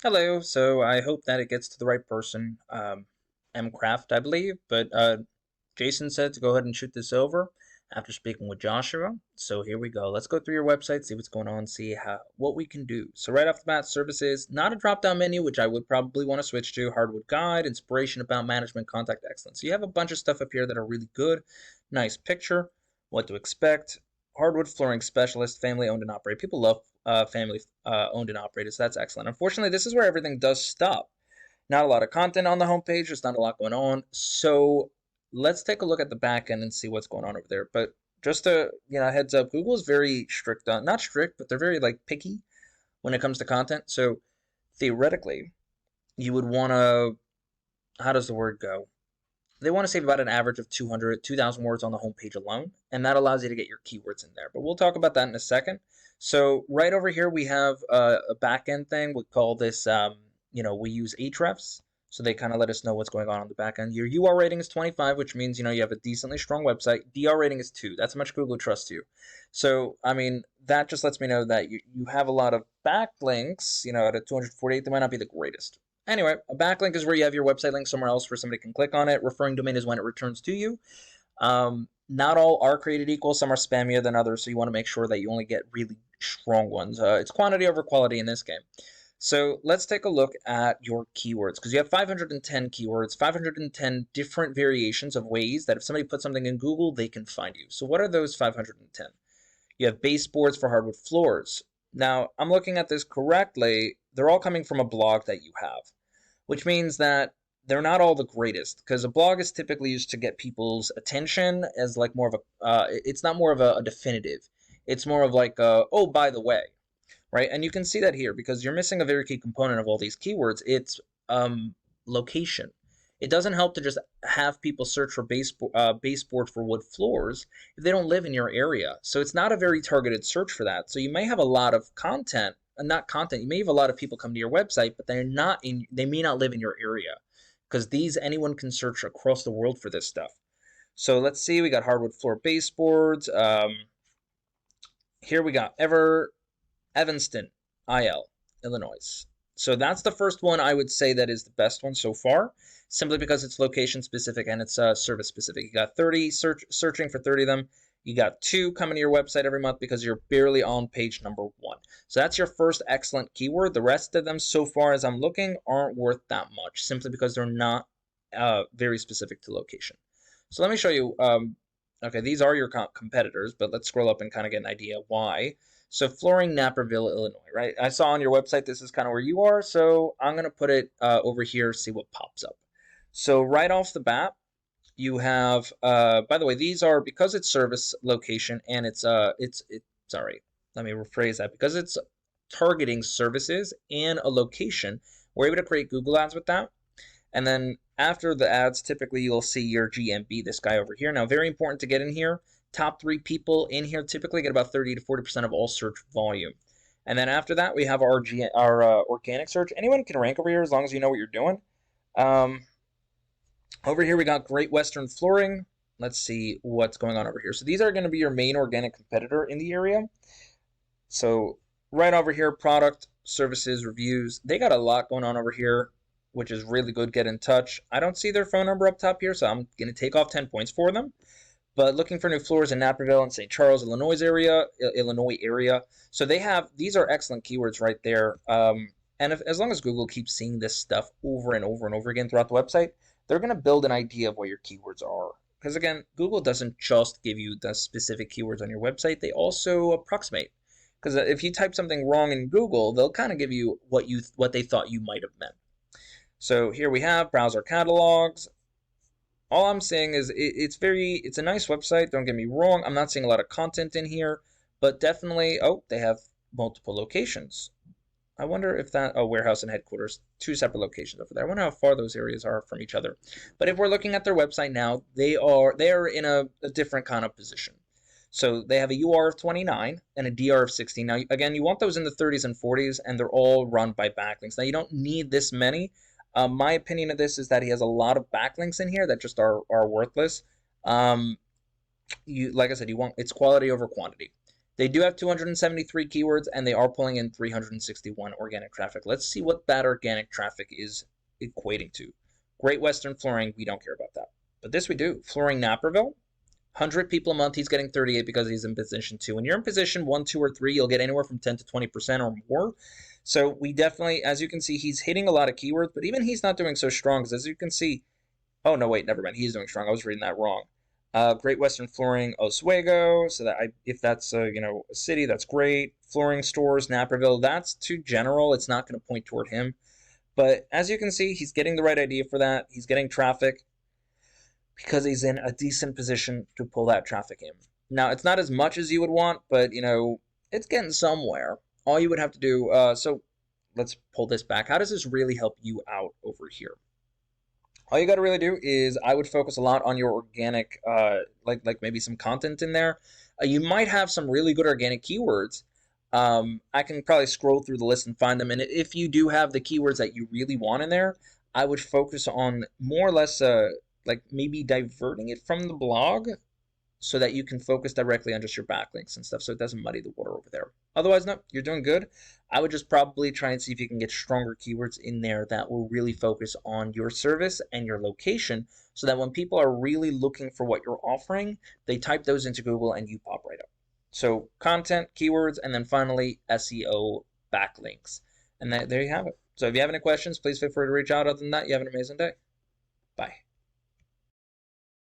Hello, so I hope that it gets to the right person. M. Craft, I believe, but Jason said to go ahead and shoot this over after speaking with Joshua. So here we go. Let's go through your website, see what's going on, see what we can do. So right off the bat, services, not a drop-down menu, which I would probably want to switch to. Hardwood guide, inspiration about management, contact excellence. So you have a bunch of stuff up here that are really good. Nice picture, what to expect. Hardwood flooring specialist, family owned and operated. People love family owned and operated, so that's excellent. Unfortunately, this is where everything does stop. Not a lot of content on the homepage. There's not a lot going on. So let's take a look at the back end and see what's going on over there. But just a heads up, Google is very strict on, not strict, but they're very picky when it comes to content. So theoretically, you would want to, how does the word go? They want to save about an average of 200, 2,000 words on the homepage alone, and that allows you to get your keywords in there. But we'll talk about that in a second. So right over here, we have a back-end thing. We call this, we use Ahrefs. So they kind of let us know what's going on the back end. Your UR rating is 25, which means, you have a decently strong website. DR rating is 2. That's how much Google trusts you. So, I mean, that just lets me know that you have a lot of backlinks, at a 248, they might not be the greatest. Anyway, a backlink is where you have your website link somewhere else where somebody can click on it. Referring domain is when it returns to you. Not all are created equal. Some are spammier than others, so you want to make sure that you only get really strong ones. It's quantity over quality in this game. So let's take a look at your keywords, because you have 510 keywords, 510 different variations of ways that if somebody puts something in Google, they can find you. So what are those 510? You have baseboards for hardwood floors. Now, I'm looking at this correctly. They're all coming from a blog that you have, which means that they're not all the greatest, because a blog is typically used to get people's attention as more of it's not more of a definitive. It's more of oh, by the way, right? And you can see that here because you're missing a very key component of all these keywords. It's location. It doesn't help to just have people search for baseboard for wood floors if they don't live in your area. So it's not a very targeted search for that. So you may have a lot of content, not content. You may have a lot of people come to your website, but they may not live in your area, because anyone can search across the world for this stuff. So let's see. We got hardwood floor baseboards. Here we got Evanston, IL, Illinois. So that's the first one I would say that is the best one so far, simply because it's location specific and it's service specific. You got 30 searching for 30 of them. You got 2 coming to your website every month because you're barely on page number 1. So that's your first excellent keyword. The rest of them so far as I'm looking aren't worth that much, simply because they're not very specific to location. So let me show you. Okay, these are your competitors, but let's scroll up and kind of get an idea why. So flooring, Naperville, Illinois, right? I saw on your website this is kind of where you are, so I'm going to put it over here, see what pops up. So right off the bat, you have, by the way, these are, because it's service location and sorry, let me rephrase that. Because it's targeting services and a location, we're able to create Google ads with that. And then after the ads, typically you'll see your GMB, this guy over here. Now, very important to get in here. Top 3 people in here typically get about 30 to 40% of all search volume. And then after that, we have our organic search. Anyone can rank over here as long as you know what you're doing. Over here, we got Great Western Flooring. Let's see what's going on over here. So these are going to be your main organic competitor in the area. So right over here, product, services, reviews. They got a lot going on over here, which is really good. Get in touch. I don't see their phone number up top here, so I'm going to take off 10 points for them. But looking for new floors in Naperville and St. Charles, Illinois area. So these are excellent keywords right there. And as long as Google keeps seeing this stuff over and over and over again throughout the website, they're going to build an idea of what your keywords are. Because again, Google doesn't just give you the specific keywords on your website, they also approximate. Because if you type something wrong in Google, they'll kind of give you what they thought you might have meant. So here we have browser catalogs. All I'm saying is it's a nice website, don't get me wrong. I'm not seeing a lot of content in here, but definitely, they have multiple locations. I wonder if warehouse and headquarters, 2 separate locations over there. I wonder how far those areas are from each other. But if we're looking at their website now, they are in a different kind of position. So they have a UR of 29 and a DR of 16. Now, again, you want those in the 30s and 40s, and they're all run by backlinks. Now, you don't need this many. My opinion of this is that he has a lot of backlinks in here that just are worthless. Like I said, it's quality over quantity. They do have 273 keywords, and they are pulling in 361 organic traffic. Let's see what that organic traffic is equating to. Great Western Flooring, we don't care about that. But this we do. Flooring Naperville, 100 people a month. He's getting 38 because he's in position 2. When you're in position 1, 2, or 3, you'll get anywhere from 10 to 20% or more. So we definitely, as you can see, he's hitting a lot of keywords, but even he's not doing so strong because as you can see, oh, no, wait, never mind. He's doing strong. I was reading that wrong. Great Western Flooring, Oswego. So that if that's a city, that's great. Flooring stores, Naperville. That's too general. It's not going to point toward him. But as you can see, he's getting the right idea for that. He's getting traffic because he's in a decent position to pull that traffic in. Now, it's not as much as you would want, but it's getting somewhere. All you would have to do. So let's pull this back. How does this really help you out over here? All you got to really do is I would focus a lot on your organic, like maybe some content in there. You might have some really good organic keywords. I can probably scroll through the list and find them. And if you do have the keywords that you really want in there, I would focus on more or less like maybe diverting it from the blog so that you can focus directly on just your backlinks and stuff so it doesn't muddy the water over there. Otherwise, no, you're doing good. I would just probably try and see if you can get stronger keywords in there that will really focus on your service and your location so that when people are really looking for what you're offering, they type those into Google and you pop right up. So content, keywords, and then finally SEO backlinks. And there you have it. So if you have any questions, please feel free to reach out. Other than that, you have an amazing day. Bye.